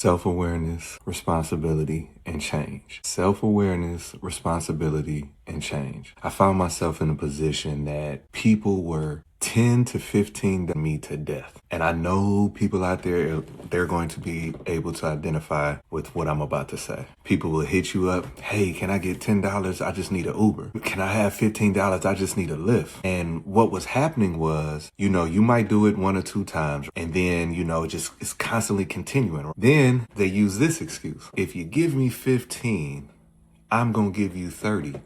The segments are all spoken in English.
Self-awareness, responsibility, and change. Self-awareness, responsibility, and change. I found myself in a position that people were 10 to 15 to me to death. And I know people out there, they're going to be able to identify with what I'm about to say. People will hit you up. Hey, can I get $10? I just need an Uber. Can I have $15? I just need a Lyft. And what was happening was, you might do it one or two times and then, it's constantly continuing. Then they use this excuse. If you give me 15, I'm going to give you 30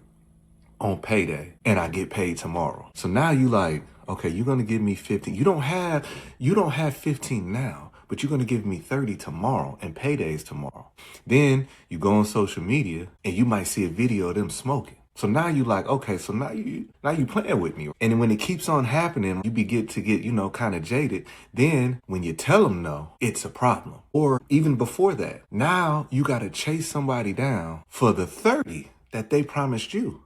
on payday and I get paid tomorrow. So now you like, okay, you're going to give me 15. You don't have 15 now, but you're going to give me 30 tomorrow and payday's tomorrow. Then you go on social media and you might see a video of them smoking. So now you like, okay, so now you playing with me. And then when it keeps on happening, you begin to get, kind of jaded. Then when you tell them no, it's a problem. Or even before that, now you got to chase somebody down for the 30 that they promised you.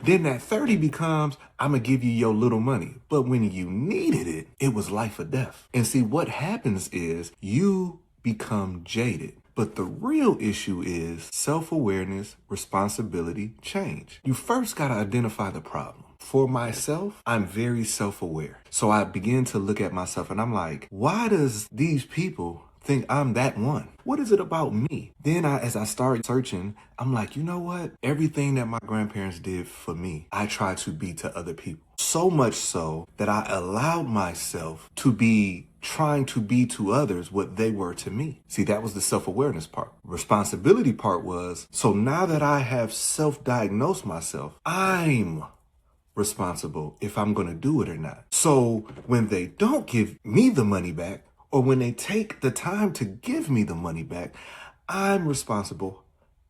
Then that 30 becomes, I'm going to give you your little money. But when you needed it, it was life or death. And see, what happens is you become jaded. But the real issue is self-awareness, responsibility, change. You first got to identify the problem. For myself, I'm very self-aware. So I begin to look at myself and I'm like, why does these people think I'm that one? What is it about me? Then as I started searching, I'm like, you know what? Everything that my grandparents did for me, I try to be to other people. So much so that I allowed myself to be trying to be to others what they were to me. See, that was the self-awareness part. Responsibility part was, so now that I have self-diagnosed myself, I'm responsible if I'm going to do it or not. So when they don't give me the money back, or when they take the time to give me the money back, I'm responsible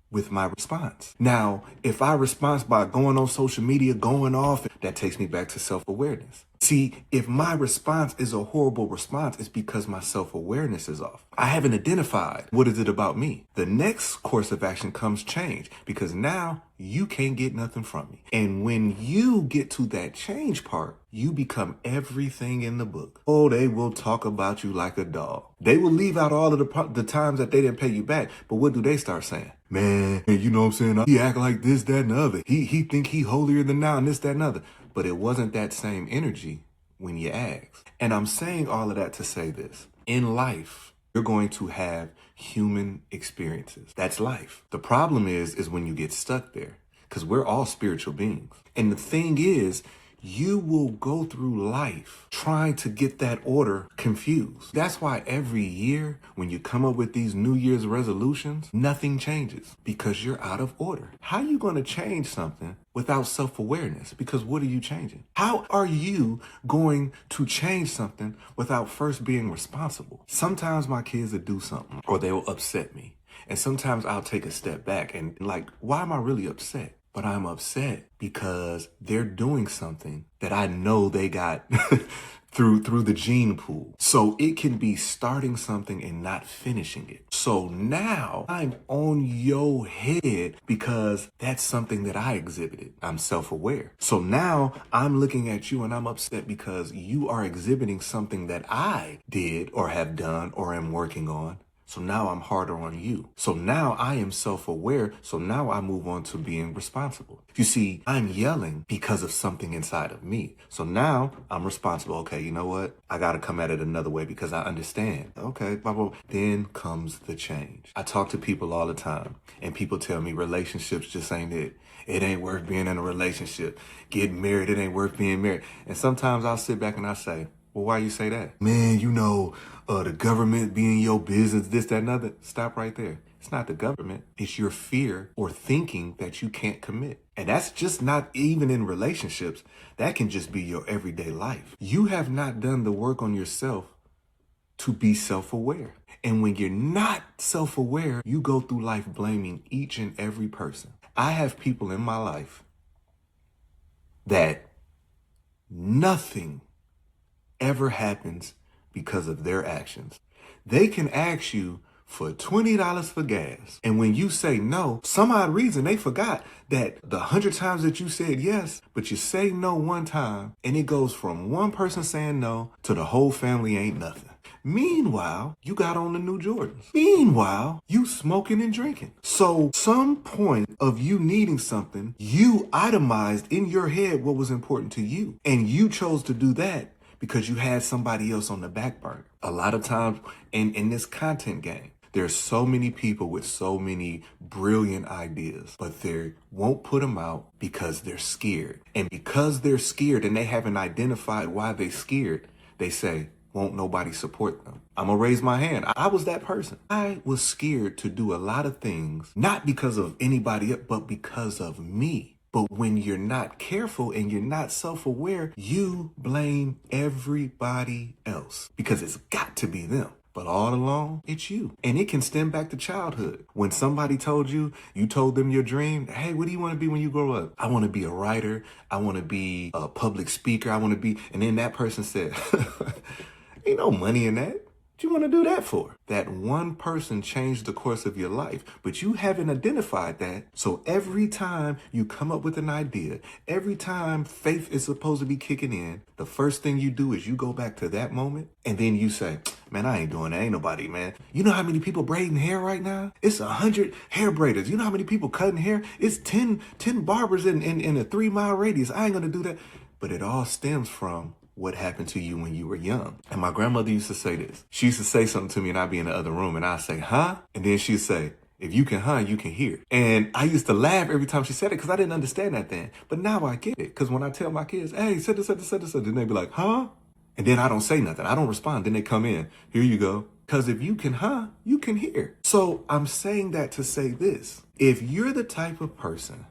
with my response. Now, if I respond by going on social media, going off, that takes me back to self-awareness. See, if my response is a horrible response, it's because my self-awareness is off. I haven't identified what is it about me. The next course of action comes change, because now you can't get nothing from me. And when you get to that change part, you become everything in the book. Oh, they will talk about you like a dog. They will leave out all of the times that they didn't pay you back. But what do they start saying? Man, you know what I'm saying? He act like this, that, and the other. He think he holier than thou and this, that, and other. But it wasn't that same energy when you asked. And I'm saying all of that to say this. In life, you're going to have human experiences. That's life. The problem is when you get stuck there, because we're all spiritual beings. And the thing is, you will go through life trying to get that order confused. That's why every year when you come up with these New Year's resolutions, nothing changes because you're out of order. How are you going to change something without self-awareness? Because what are you changing? How are you going to change something without first being responsible? Sometimes my kids will do something or they will upset me. And sometimes I'll take a step back and like, why am I really upset? But I'm upset because they're doing something that I know they got through the gene pool. So it can be starting something and not finishing it. So now I'm on your head because that's something that I exhibited. I'm self-aware. So now I'm looking at you and I'm upset because you are exhibiting something that I did or have done or am working on. So now I'm harder on you. So now I am self-aware. So now I move on to being responsible. You see, I'm yelling because of something inside of me. So now I'm responsible. Okay, you know what? I got to come at it another way because I understand. Okay, blah, blah, blah. Then comes the change. I talk to people all the time and people tell me relationships just ain't it. It ain't worth being in a relationship. Getting married, it ain't worth being married. And sometimes I'll sit back and I say, well, why you say that? Man, the government being your business, this, that, and other. Stop right there. It's not the government. It's your fear or thinking that you can't commit. And that's just not even in relationships. That can just be your everyday life. You have not done the work on yourself to be self-aware. And when you're not self-aware, you go through life blaming each and every person. I have people in my life that nothing ever happens because of their actions. They can ask you for $20 for gas. And when you say no, some odd reason they forgot that the 100 times that you said yes, but you say no one time and it goes from one person saying no to the whole family ain't nothing. Meanwhile, you got on the new Jordans. Meanwhile, you smoking and drinking. So some point of you needing something, you itemized in your head what was important to you. And you chose to do that because you had somebody else on the back burner. A lot of times in this content game, there's so many people with so many brilliant ideas, but they won't put them out because they're scared. And because they're scared and they haven't identified why they're scared, they say, won't nobody support them? I'm gonna raise my hand. I was that person. I was scared to do a lot of things, not because of anybody else, but because of me. But when you're not careful and you're not self-aware, you blame everybody else because it's got to be them. But all along, it's you. And it can stem back to childhood. When somebody told you, you told them your dream, hey, what do you want to be when you grow up? I want to be a writer. I want to be a public speaker. I want to be, and then that person said, ain't no money in that. What you want to do that for? That one person changed the course of your life, but you haven't identified that. So every time you come up with an idea, every time faith is supposed to be kicking in, the first thing you do is you go back to that moment and then you say, man, I ain't doing that. Ain't nobody, man. You know how many people braiding hair right now? It's 100 hair braiders. You know how many people cutting hair? It's 10 barbers in a 3-mile radius. I ain't going to do that. But it all stems from what happened to you when you were young. And my grandmother used to say this. She used to say something to me and I'd be in the other room and I'd say, huh? And then she'd say, if you can huh, you can hear. And I used to laugh every time she said it because I didn't understand that then. But now I get it. Because when I tell my kids, hey, said this, then they be like, huh? And then I don't say nothing. I don't respond. Then they come in. Here you go. Because if you can huh, you can hear. So I'm saying that to say this. If you're the type of person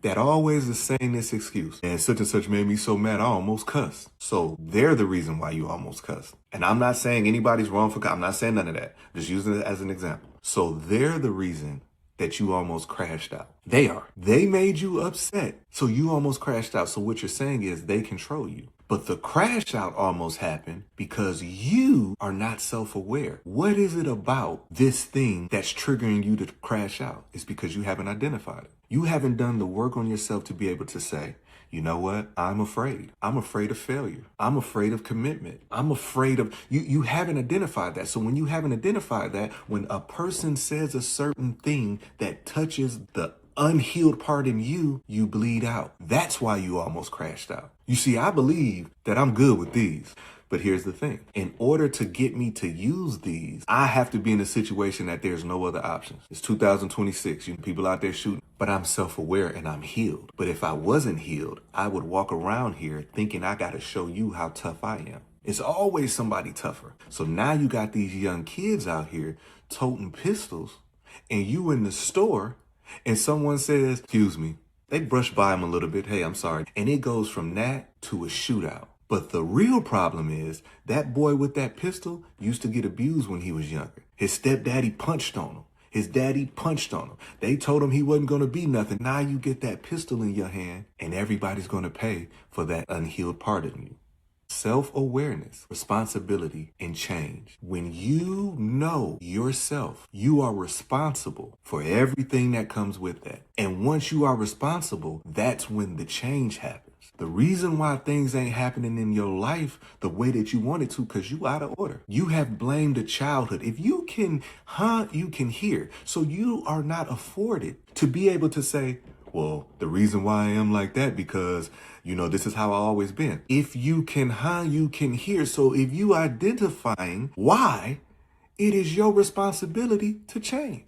that always is saying this excuse, and such made me so mad I almost cussed. So they're the reason why you almost cussed. And I'm not saying anybody's wrong for, I'm not saying none of that. Just using it as an example. So they're the reason that you almost crashed out. They are. They made you upset. So you almost crashed out. So what you're saying is they control you. But the crash out almost happened because you are not self-aware. What is it about this thing that's triggering you to crash out? It's because you haven't identified it. You haven't done the work on yourself to be able to say, you know what? I'm afraid. I'm afraid of failure. I'm afraid of commitment. I'm afraid of, you haven't identified that. So when you haven't identified that, when a person says a certain thing that touches the unhealed part in you, you bleed out. That's why you almost crashed out. You see, I believe that I'm good with these. But here's the thing. In order to get me to use these, I have to be in a situation that there's no other options. It's 2026. You people out there shooting. But I'm self-aware and I'm healed. But if I wasn't healed, I would walk around here thinking I got to show you how tough I am. It's always somebody tougher. So now you got these young kids out here toting pistols and you in the store and someone says, excuse me, they brush by them a little bit. Hey, I'm sorry. And it goes from that to a shootout. But the real problem is that boy with that pistol used to get abused when he was younger. His stepdaddy punched on him. His daddy punched on him. They told him he wasn't going to be nothing. Now you get that pistol in your hand and everybody's going to pay for that unhealed part of you. Self-awareness, responsibility, and change. When you know yourself, you are responsible for everything that comes with that. And once you are responsible, that's when the change happens. The reason why things ain't happening in your life the way that you want it to, because you out of order. You have blamed a childhood. If you can hunt, you can hear. So you are not afforded to be able to say, well, the reason why I am like that because, you know, this is how I always been. If you can hunt, you can hear. So if you identifying why, it is your responsibility to change.